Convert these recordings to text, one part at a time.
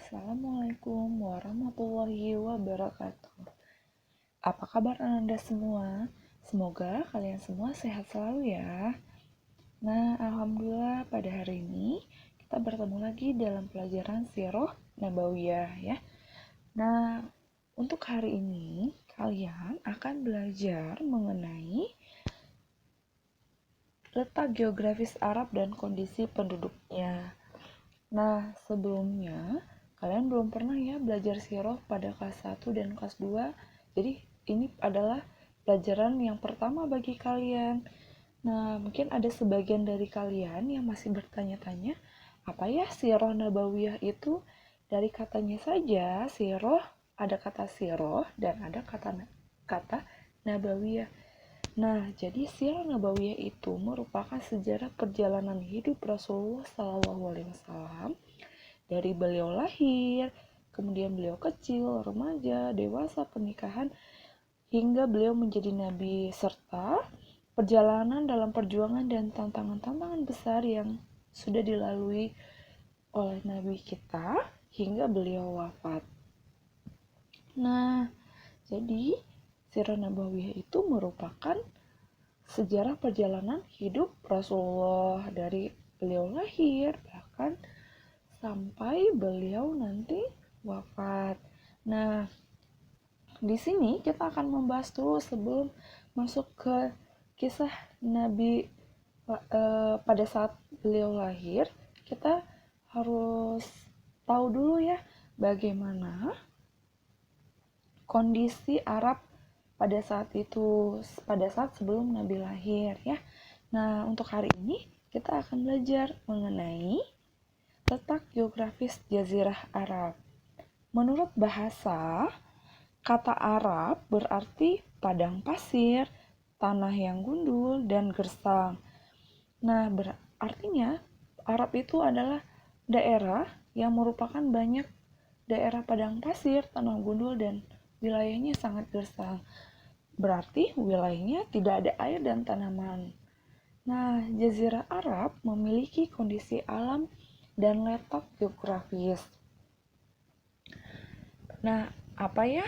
Assalamualaikum warahmatullahi wabarakatuh. Apa kabar Anda semua? Semoga kalian semua sehat selalu ya. Nah, alhamdulillah pada hari ini kita bertemu lagi dalam pelajaran Sirah Nabawiyah ya. Nah, untuk hari ini kalian akan belajar mengenai letak geografis Arab dan kondisi penduduknya. Nah, sebelumnya kalian belum pernah ya belajar sirah pada kelas 1 dan kelas 2. Jadi, ini adalah pelajaran yang pertama bagi kalian. Nah, mungkin ada sebagian dari kalian yang masih bertanya-tanya, apa ya sirah nabawiyah itu? Dari katanya saja, sirah, ada kata sirah dan ada kata nabawiyah. Nah, jadi sirah nabawiyah itu merupakan sejarah perjalanan hidup Rasulullah SAW dari beliau lahir, kemudian beliau kecil, remaja, dewasa, pernikahan, hingga beliau menjadi nabi, serta perjalanan dalam perjuangan dan tantangan-tantangan besar yang sudah dilalui oleh nabi kita hingga beliau wafat. Nah, jadi sirah nabawiyah itu merupakan sejarah perjalanan hidup Rasulullah dari beliau lahir bahkan sampai beliau nanti wafat. Nah, di sini kita akan membahas dulu sebelum masuk ke kisah Nabi pada saat beliau lahir, kita harus tahu dulu ya bagaimana kondisi Arab pada saat itu, pada saat sebelum Nabi lahir ya. Nah, untuk hari ini kita akan belajar mengenai letak geografis Jazirah Arab. Menurut bahasa, kata Arab berarti padang pasir, tanah yang gundul, dan gersang. Nah, artinya Arab itu adalah daerah yang merupakan banyak daerah padang pasir, tanah gundul, dan wilayahnya sangat gersang. Berarti wilayahnya tidak ada air dan tanaman. Nah, Jazirah Arab memiliki kondisi alam dan letak geografis. Nah, apa ya?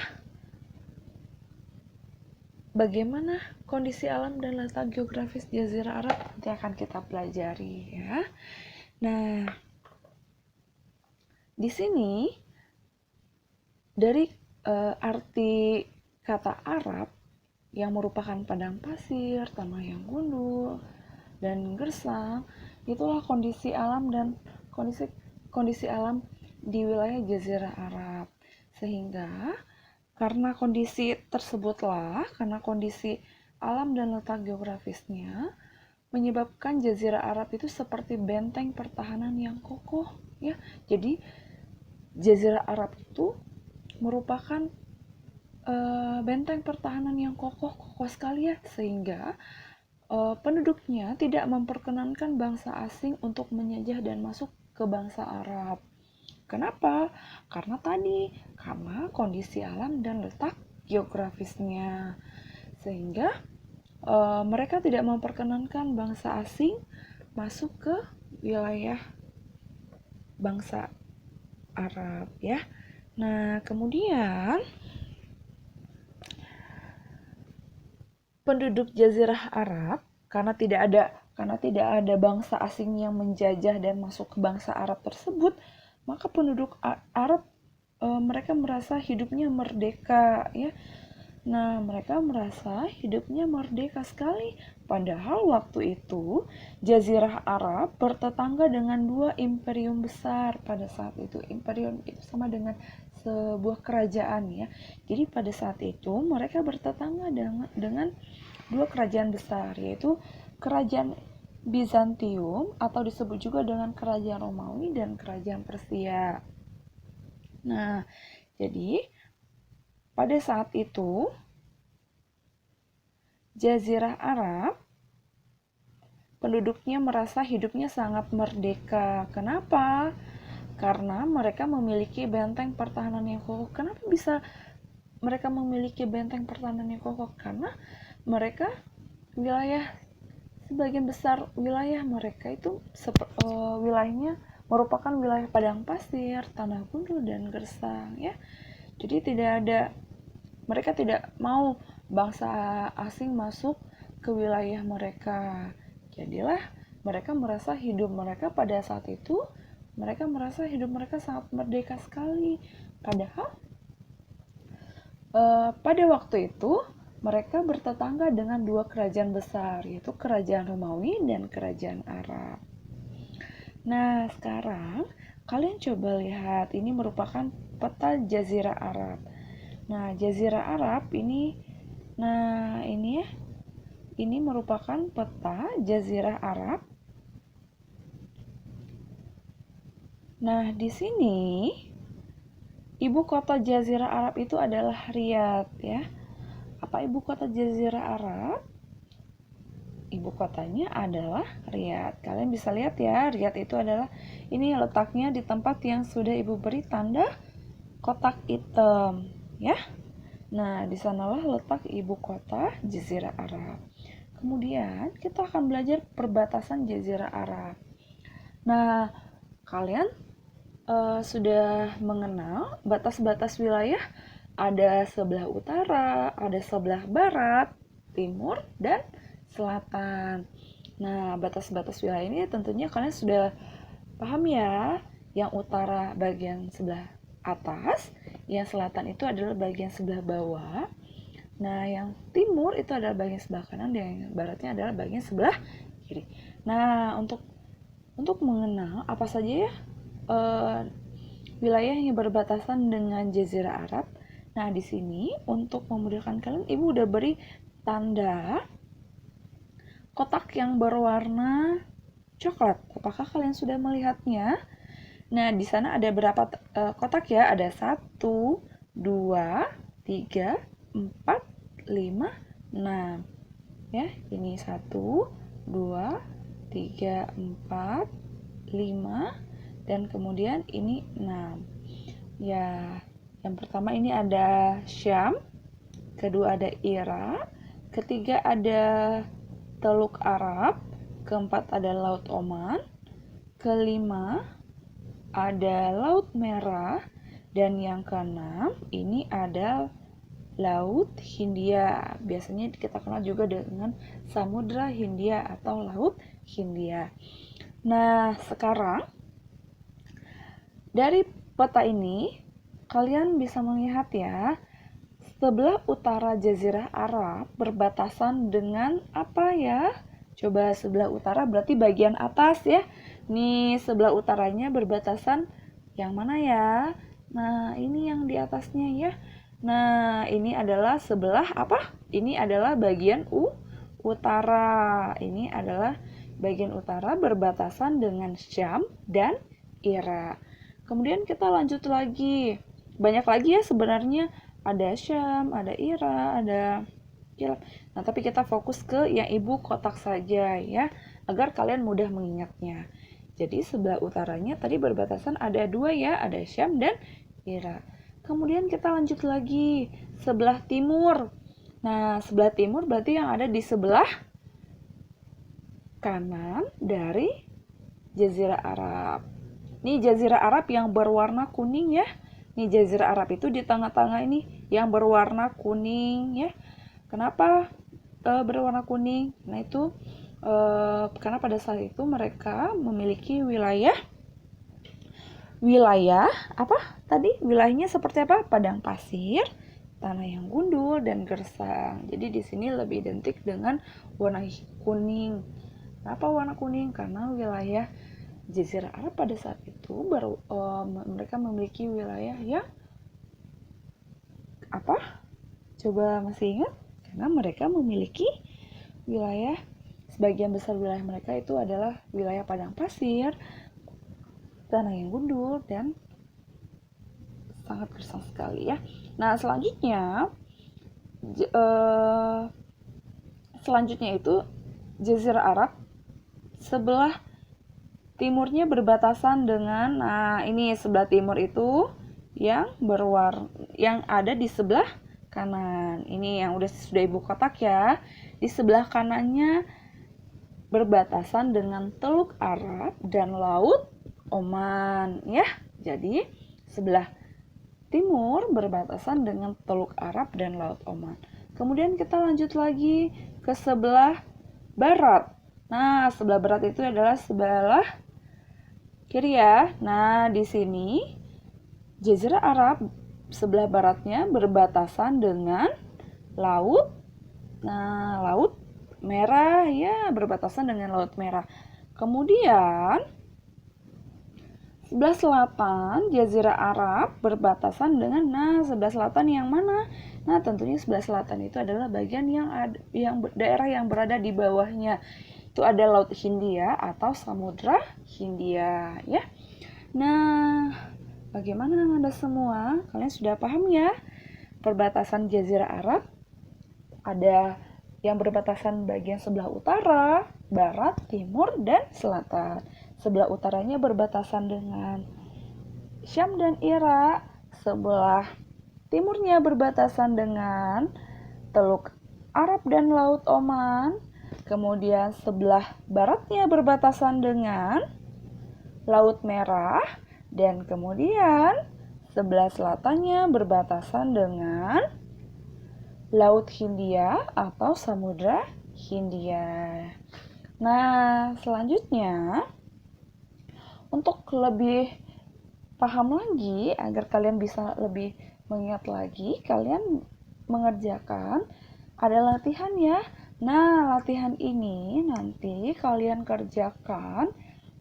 Bagaimana kondisi alam dan letak geografis Jazirah Arab? Nanti akan kita pelajari ya. Nah, di sini dari arti kata Arab yang merupakan padang pasir, tanah yang gundul, dan gersang, itulah kondisi alam dan kondisi alam di wilayah Jazirah Arab. Sehingga karena kondisi tersebutlah, karena kondisi alam dan letak geografisnya, menyebabkan Jazirah Arab itu seperti benteng pertahanan yang kokoh ya. Jadi Jazirah Arab itu merupakan benteng pertahanan yang kokoh sekali ya, sehingga penduduknya tidak memperkenankan bangsa asing untuk menjajah dan masuk ke bangsa Arab. Kenapa? Karena kondisi alam dan letak geografisnya, sehingga mereka tidak memperkenankan bangsa asing masuk ke wilayah bangsa Arab ya. Nah, kemudian penduduk Jazirah Arab karena tidak ada bangsa asing yang menjajah dan masuk ke bangsa Arab tersebut, maka penduduk Arab mereka merasa hidupnya merdeka ya. Nah, mereka merasa hidupnya merdeka sekali. Padahal waktu itu Jazirah Arab bertetangga dengan dua imperium besar pada saat itu. Imperium itu sama dengan sebuah kerajaan ya. Jadi pada saat itu mereka bertetangga dengan dua kerajaan besar, yaitu kerajaan Bizantium atau disebut juga dengan kerajaan Romawi dan kerajaan Persia. Nah, jadi pada saat itu Jazirah Arab penduduknya merasa hidupnya sangat merdeka. Kenapa? Karena mereka memiliki benteng pertahanan yang kokoh. Kenapa bisa mereka memiliki benteng pertahanan yang kokoh? Karena mereka sebagian besar wilayah mereka itu wilayahnya merupakan wilayah padang pasir, tanah gundul dan gersang ya. Jadi mereka tidak mau bangsa asing masuk ke wilayah mereka. Jadilah mereka merasa hidup mereka pada saat itu, mereka merasa hidup mereka sangat merdeka sekali. Padahal pada waktu itu mereka bertetangga dengan dua kerajaan besar, yaitu kerajaan Romawi dan kerajaan Arab. Nah, sekarang kalian coba lihat, ini merupakan peta Jazirah Arab. Nah, Jazirah Arab ini, ini ya, ini merupakan peta Jazirah Arab. Nah, di sini ibu kota Jazirah Arab itu adalah Riyadh ya. Apa ibu kota Jazirah Arab? Ibu kotanya adalah Riyadh. Kalian bisa lihat ya, Riyadh itu adalah ini letaknya di tempat yang sudah ibu beri tanda kotak hitam ya. Nah, di sanalah letak ibu kota Jazirah Arab. Kemudian kita akan belajar perbatasan Jazirah Arab. Nah, kalian sudah mengenal batas-batas wilayah, ada sebelah utara, ada sebelah barat, timur, dan selatan. Nah, batas-batas wilayah ini tentunya kalian sudah paham ya. Yang utara bagian sebelah atas, yang selatan itu adalah bagian sebelah bawah. Nah, yang timur itu adalah bagian sebelah kanan, dan yang baratnya adalah bagian sebelah kiri. Nah, untuk mengenal apa saja ya wilayah yang berbatasan dengan Jazirah Arab. Nah, di sini untuk memudahkan kalian, ibu udah beri tanda kotak yang berwarna coklat. Apakah kalian sudah melihatnya? Nah, di sana ada berapa kotak ya? Ada 1, 2, 3, 4, 5, 6. Ya, ini 1, 2, 3, 4, 5, dan kemudian ini 6. Ya, yang pertama ini ada Syam, kedua ada Irak, ketiga ada Teluk Arab, keempat ada Laut Oman, kelima ada Laut Merah, dan yang keenam ini ada Laut Hindia. Biasanya kita kenal juga dengan Samudra Hindia atau Laut Hindia. Nah, sekarang dari peta ini kalian bisa melihat ya, sebelah utara Jazirah Arab berbatasan dengan apa ya? Coba sebelah utara berarti bagian atas ya. Nih, sebelah utaranya berbatasan yang mana ya? Nah, ini yang di atasnya ya. Nah, ini adalah sebelah apa? Ini adalah bagian utara. Ini adalah bagian utara berbatasan dengan Syam dan Irak. Kemudian kita lanjut lagi. Banyak lagi ya sebenarnya. Ada Syam, ada Irak, ada Irak. Nah, tapi kita fokus ke yang ibu kotak saja ya, agar kalian mudah mengingatnya. Jadi sebelah utaranya tadi berbatasan ada dua ya, ada Syam dan Irak. Kemudian kita lanjut lagi, sebelah timur. Nah, sebelah timur berarti yang ada di sebelah kanan dari Jazirah Arab. Ini Jazirah Arab yang berwarna kuning ya. Nih, Jazirah Arab itu di tengah-tengah ini yang berwarna kuning ya. Kenapa berwarna kuning? Nah, itu karena pada saat itu mereka memiliki wilayah apa tadi? Wilayahnya seperti apa? Padang pasir, tanah yang gundul, dan gersang. Jadi di sini lebih identik dengan warna kuning. Kenapa warna kuning? Karena wilayah Jazirah Arab pada saat itu mereka memiliki wilayah yang apa? Coba masih ingat? Karena mereka memiliki wilayah, sebagian besar wilayah mereka itu adalah wilayah padang pasir, tanah yang gundul, dan sangat gersang sekali ya. Nah, selanjutnya itu Jazirah Arab sebelah timurnya berbatasan dengan, nah ini sebelah timur itu yang ada di sebelah kanan. Ini yang sudah ibu kotak ya. Di sebelah kanannya berbatasan dengan Teluk Arab dan Laut Oman ya. Jadi sebelah timur berbatasan dengan Teluk Arab dan Laut Oman. Kemudian kita lanjut lagi ke sebelah barat. Nah, sebelah barat itu adalah sebelah kiri ya. Nah, di sini Jazirah Arab sebelah baratnya berbatasan dengan laut. Nah, Laut Merah ya, berbatasan dengan Laut Merah. Kemudian sebelah selatan Jazirah Arab berbatasan dengan sebelah selatan yang mana? Nah, tentunya sebelah selatan itu adalah bagian yang daerah yang berada di bawahnya. Itu ada Laut Hindia atau Samudra Hindia ya. Nah, bagaimana Anda semua? Kalian sudah paham ya? Perbatasan Jazirah Arab ada yang berbatasan bagian sebelah utara, barat, timur, dan selatan. Sebelah utaranya berbatasan dengan Syam dan Irak. Sebelah timurnya berbatasan dengan Teluk Arab dan Laut Oman. Kemudian sebelah baratnya berbatasan dengan Laut Merah. Dan kemudian sebelah selatannya berbatasan dengan Laut Hindia atau Samudra Hindia. Nah, selanjutnya untuk lebih paham lagi, agar kalian bisa lebih mengingat lagi, kalian mengerjakan ada latihan ya. Nah, latihan ini nanti kalian kerjakan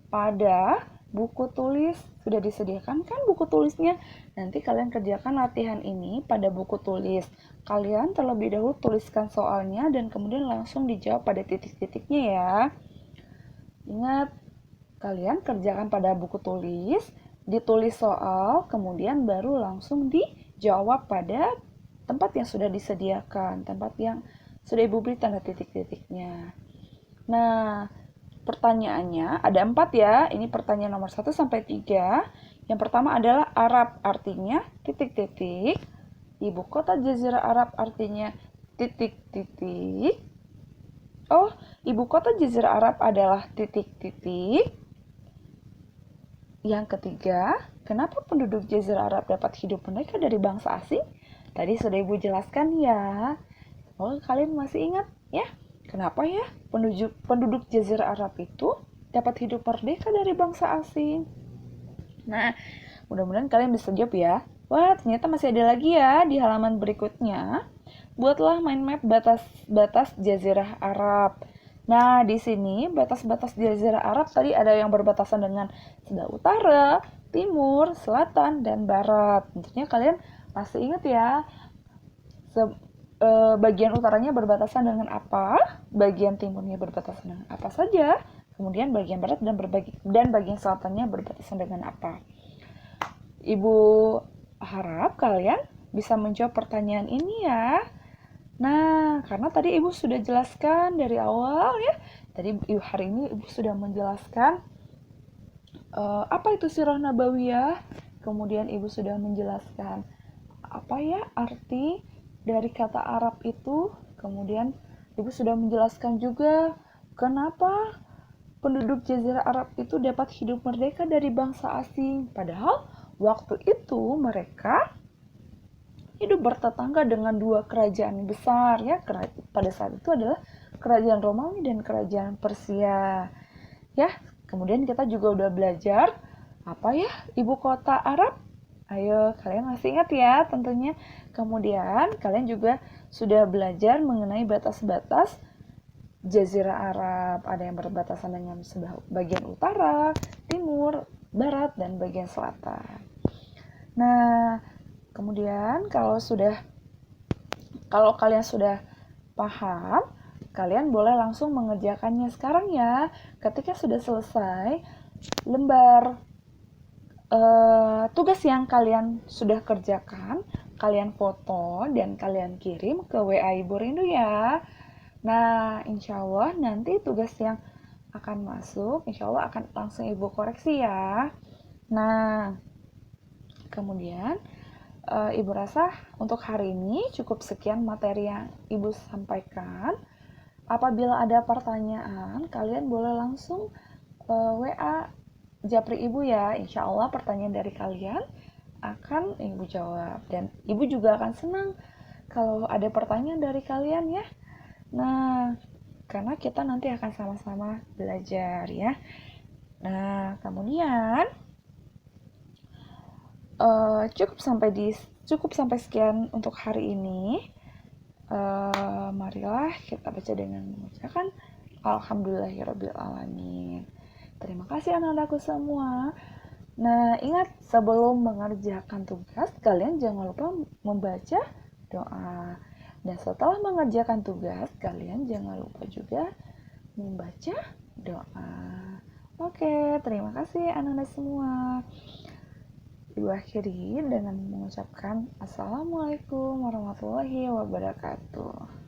pada buku tulis. Sudah disediakan kan buku tulisnya? Nanti kalian kerjakan latihan ini pada buku tulis. Kalian terlebih dahulu tuliskan soalnya dan kemudian langsung dijawab pada titik-titiknya ya. Ingat, kalian kerjakan pada buku tulis, ditulis soal, kemudian baru langsung dijawab pada tempat yang sudah disediakan, tempat yang sudah Ibu beri tanda titik-titiknya. Nah, pertanyaannya ada 4 ya. Ini pertanyaan nomor 1 sampai 3. Yang pertama adalah Arab, artinya titik-titik. Ibu kota Jazirah Arab artinya titik-titik. Oh, ibu kota Jazirah Arab adalah titik-titik. Yang ketiga, kenapa penduduk Jazirah Arab dapat hidup merdeka dari bangsa asing? Tadi sudah Ibu jelaskan ya. Oh, kalian masih ingat ya? Kenapa ya penduduk Jazirah Arab itu dapat hidup merdeka dari bangsa asing? Nah, mudah-mudahan kalian bisa jawab ya. Wah, ternyata masih ada lagi ya di halaman berikutnya. Buatlah mind map batas Jazirah Arab. Nah, di sini batas-batas Jazirah Arab tadi ada yang berbatasan dengan sebelah utara, timur, selatan, dan barat. Tentunya kalian pasti ingat ya. Bagian utaranya berbatasan dengan apa, bagian timurnya berbatasan dengan apa saja, kemudian bagian barat dan bagian selatannya berbatasan dengan apa. Ibu harap kalian bisa menjawab pertanyaan ini ya. Nah, karena tadi Ibu sudah jelaskan dari awal ya. Tadi hari ini Ibu sudah menjelaskan apa itu sirah nabawiyah. Kemudian Ibu sudah menjelaskan apa ya arti dari kata Arab itu. Kemudian Ibu sudah menjelaskan juga kenapa penduduk Jazirah Arab itu dapat hidup merdeka dari bangsa asing. Padahal waktu itu mereka hidup bertetangga dengan 2 kerajaan besar ya. Pada saat itu adalah kerajaan Romawi dan kerajaan Persia. Ya, kemudian kita juga udah belajar apa ya ibu kota Arab. Ayo, kalian masih ingat ya tentunya. Kemudian kalian juga sudah belajar mengenai batas-batas Jazirah Arab. Ada yang berbatasan dengan bagian utara, timur, barat, dan bagian selatan. Nah, kemudian kalau kalian sudah paham, kalian boleh langsung mengerjakannya sekarang ya. Ketika sudah selesai lembar tugas yang kalian sudah kerjakan, kalian foto dan kalian kirim ke WA Ibu Rindu ya. Nah, insya Allah nanti tugas yang akan masuk, insya Allah akan langsung Ibu koreksi ya. Nah, kemudian Ibu rasa untuk hari ini cukup sekian materi yang Ibu sampaikan. Apabila ada pertanyaan, kalian boleh langsung WA japri ibu ya. Insya Allah pertanyaan dari kalian akan ibu jawab. Dan ibu juga akan senang kalau ada pertanyaan dari kalian ya. Nah, karena kita nanti akan sama-sama belajar ya. Nah, kemudian cukup sampai sekian untuk hari ini. Marilah kita baca dengan mengucapkan Alhamdulillahirobbilalamin. Terima kasih anak-anakku semua. Nah, ingat sebelum mengerjakan tugas, kalian jangan lupa membaca doa. Dan setelah mengerjakan tugas, kalian jangan lupa juga membaca doa. Oke, terima kasih anak-anak semua. Diakhiri dengan mengucapkan Assalamualaikum warahmatullahi wabarakatuh.